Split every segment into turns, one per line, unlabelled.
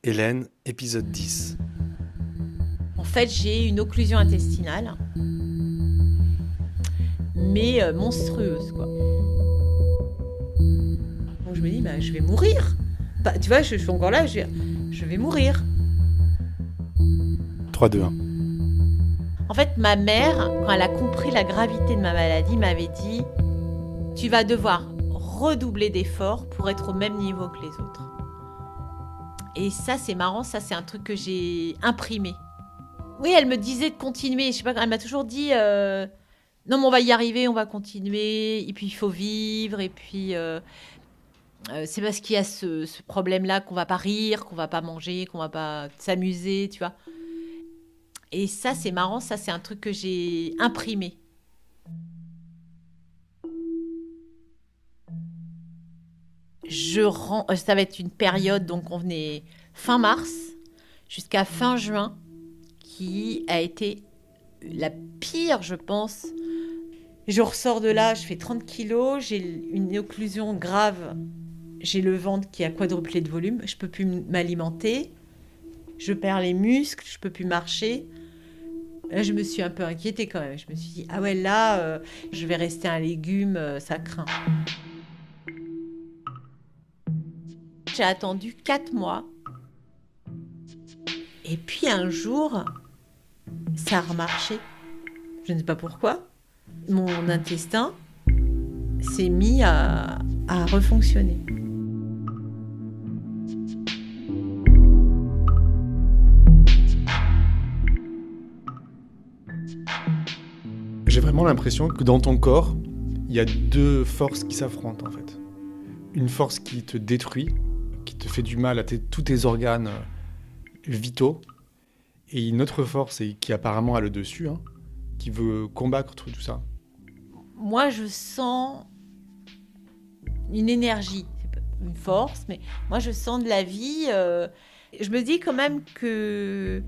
Hélène, épisode 10.
En fait, j'ai une occlusion intestinale, mais monstrueuse, quoi. Donc je me dis, je vais mourir. Bah, tu vois, je suis encore là, je vais mourir.
3, 2, 1.
En fait, ma mère, quand elle a compris la gravité de ma maladie, m'avait dit, tu vas devoir redoubler d'efforts pour être au même niveau que les autres. Et ça, c'est marrant, ça, c'est un truc que j'ai imprimé. Oui, elle me disait de continuer. Je sais pas, elle m'a toujours dit non, mais on va y arriver, on va continuer. Et puis il faut vivre. Et puis c'est parce qu'il y a ce problème-là qu'on va pas rire, qu'on va pas manger, qu'on va pas s'amuser, tu vois. Et ça, c'est marrant. Ça, c'est un truc que j'ai imprimé. Ça va être une période, donc on venait fin mars jusqu'à fin juin, qui a été la pire, je pense. Je ressors de là, je fais 30 kilos, j'ai une occlusion grave. J'ai le ventre qui a quadruplé de volume, je peux plus m'alimenter. Je perds les muscles, je peux plus marcher. Là, je me suis un peu inquiétée quand même. Je me suis dit, ah ouais, là, je vais rester un légume, ça craint. J'ai attendu 4 mois. Et puis un jour, ça a remarché. Je ne sais pas pourquoi. Mon intestin s'est mis à refonctionner.
J'ai vraiment l'impression que dans ton corps, il y a deux forces qui s'affrontent en fait. Une force qui te détruit, qui te fait du mal à tous tes organes vitaux, et une autre force qui apparemment a le dessus, qui veut combattre tout ça.
Moi, je sens une énergie, c'est pas une force, mais moi, je sens de la vie. Je me dis quand même que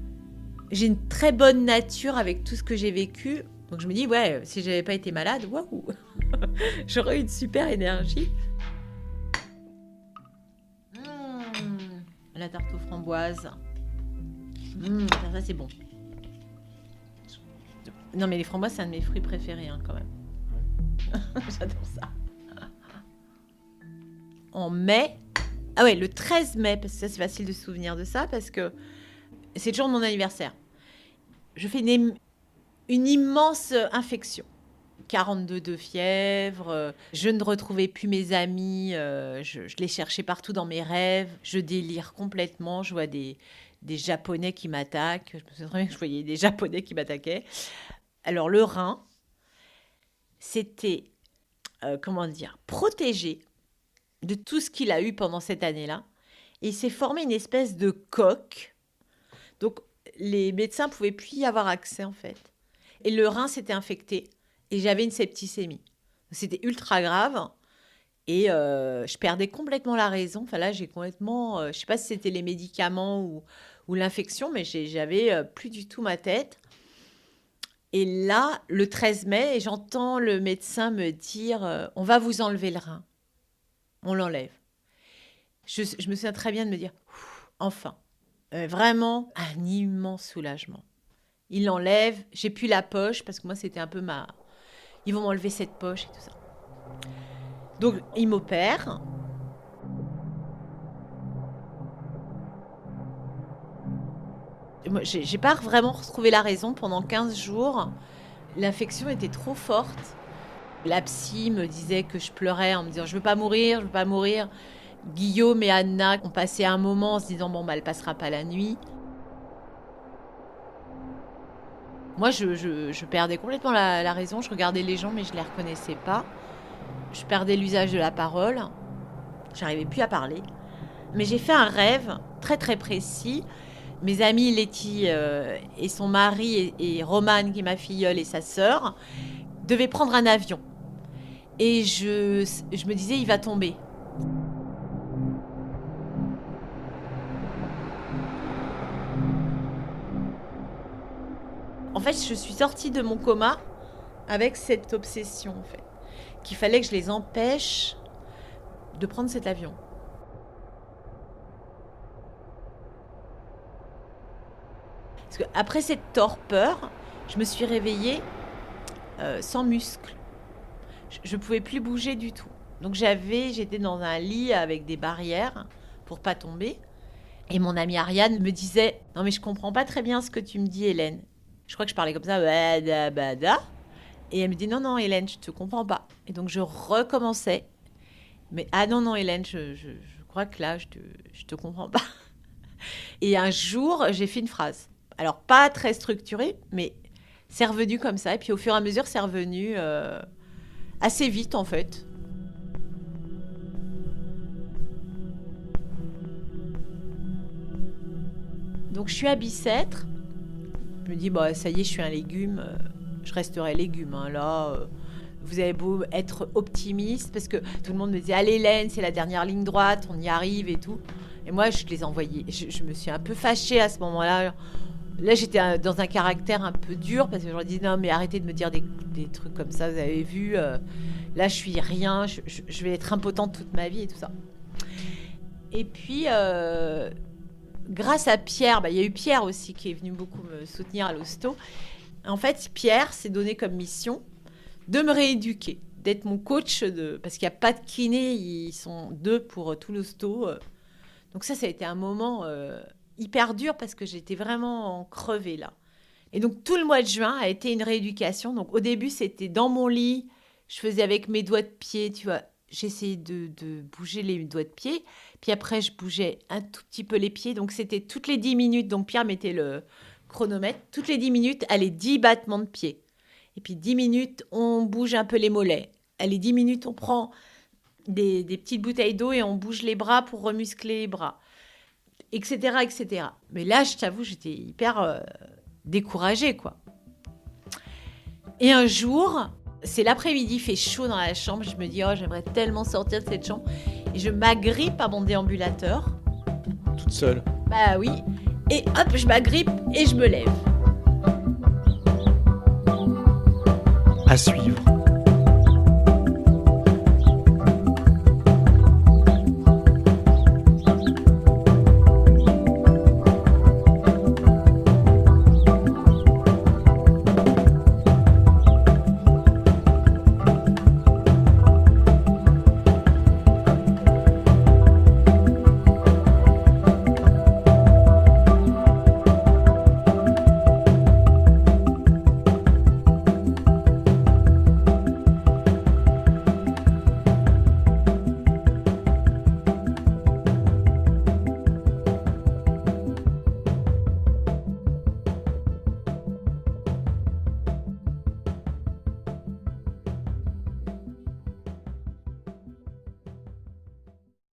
j'ai une très bonne nature avec tout ce que j'ai vécu. Donc je me dis, ouais, si j'avais pas été malade, waouh, j'aurais eu une super énergie. La tarte aux framboises. Ça c'est bon. Non mais les framboises, c'est un de mes fruits préférés quand même. J'adore ça. En mai, le 13 mai, parce que ça c'est facile de se souvenir de ça, parce que c'est toujours mon anniversaire. Je fais une immense infection. 42 de fièvre, je ne retrouvais plus mes amis, je les cherchais partout dans mes rêves, je délire complètement, je vois des Japonais qui m'attaquent, je me souviens très bien que je voyais des Japonais qui m'attaquaient. Alors le rein, c'était, protégé de tout ce qu'il a eu pendant cette année-là, et il s'est formé une espèce de coque, donc les médecins ne pouvaient plus y avoir accès en fait. Et le rein s'était infecté. Et j'avais une septicémie. C'était ultra grave. Et je perdais complètement la raison. Enfin là, j'ai complètement... je ne sais pas si c'était les médicaments ou l'infection, mais j'avais plus du tout ma tête. Et là, le 13 mai, j'entends le médecin me dire on va vous enlever le rein. On l'enlève. Je me souviens très bien de me dire enfin. Vraiment un immense soulagement. Il l'enlève. J'ai plus la poche parce que moi, c'était un peu ils vont m'enlever cette poche et tout ça. Donc, ils m'opèrent. Moi, j'ai pas vraiment retrouvé la raison pendant 15 jours. L'infection était trop forte. La psy me disait que je pleurais en me disant « je veux pas mourir, je veux pas mourir ». Guillaume et Anna ont passé un moment en se disant « elle passera pas la nuit ». Moi, je perdais complètement la raison. Je regardais les gens, mais je les reconnaissais pas. Je perdais l'usage de la parole. J'arrivais plus à parler. Mais j'ai fait un rêve très, très précis. Mes amies Letty et son mari et Romane, qui est ma filleule, et sa sœur, devaient prendre un avion. Et je me disais, il va tomber. En fait, je suis sortie de mon coma avec cette obsession, en fait, qu'il fallait que je les empêche de prendre cet avion. Parce que après cette torpeur, je me suis réveillée sans muscles. Je pouvais plus bouger du tout. Donc j'étais dans un lit avec des barrières pour pas tomber. Et mon amie Ariane me disait « Non mais je comprends pas très bien ce que tu me dis, Hélène. » Je crois que je parlais comme ça. Bada, bada. Et elle me dit « Non, non, Hélène, je te comprends pas. » Et donc je recommençais. Mais « Ah non, non, Hélène, je crois que là, je te comprends pas. » Et un jour, j'ai fait une phrase. Alors pas très structurée, mais c'est revenu comme ça. Et puis au fur et à mesure, c'est revenu assez vite en fait. Donc je suis à Bicêtre. Je me dis, bah, ça y est, je suis un légume. Je resterai légume. Hein. Là, vous avez beau être optimiste, parce que tout le monde me disait, allez Hélène, c'est la dernière ligne droite, on y arrive et tout. Et moi, je les envoyais. Je me suis un peu fâchée à ce moment-là. Là, j'étais dans un caractère un peu dur, parce que je leur dis, non, mais arrêtez de me dire des trucs comme ça, vous avez vu. Là, je suis rien, je vais être impotente toute ma vie et tout ça. Et puis... grâce à Pierre, il y a eu Pierre aussi qui est venu beaucoup me soutenir à l'hosto. En fait, Pierre s'est donné comme mission de me rééduquer, d'être mon coach, parce qu'il n'y a pas de kiné, ils sont 2 pour tout l'hosto. Donc ça a été un moment hyper dur parce que j'étais vraiment crevée là. Et donc tout le mois de juin a été une rééducation. Donc au début, c'était dans mon lit, je faisais avec mes doigts de pied, tu vois. J'essayais de bouger les doigts de pied. Puis après, je bougeais un tout petit peu les pieds. Donc, c'était toutes les 10 minutes. Donc, Pierre mettait le chronomètre. Toutes les 10 minutes, allez, 10 battements de pied. Et puis, 10 minutes, on bouge un peu les mollets. Allez, 10 minutes, on prend des petites bouteilles d'eau et on bouge les bras pour remuscler les bras. Etc., etc. Mais là, je t'avoue, j'étais hyper découragée, quoi. Et un jour... C'est l'après-midi, il fait chaud dans la chambre. Je me dis, oh, j'aimerais tellement sortir de cette chambre. Et je m'agrippe à mon déambulateur.
Toute seule?
Bah oui. Et hop, je m'agrippe et je me lève.
À suivre.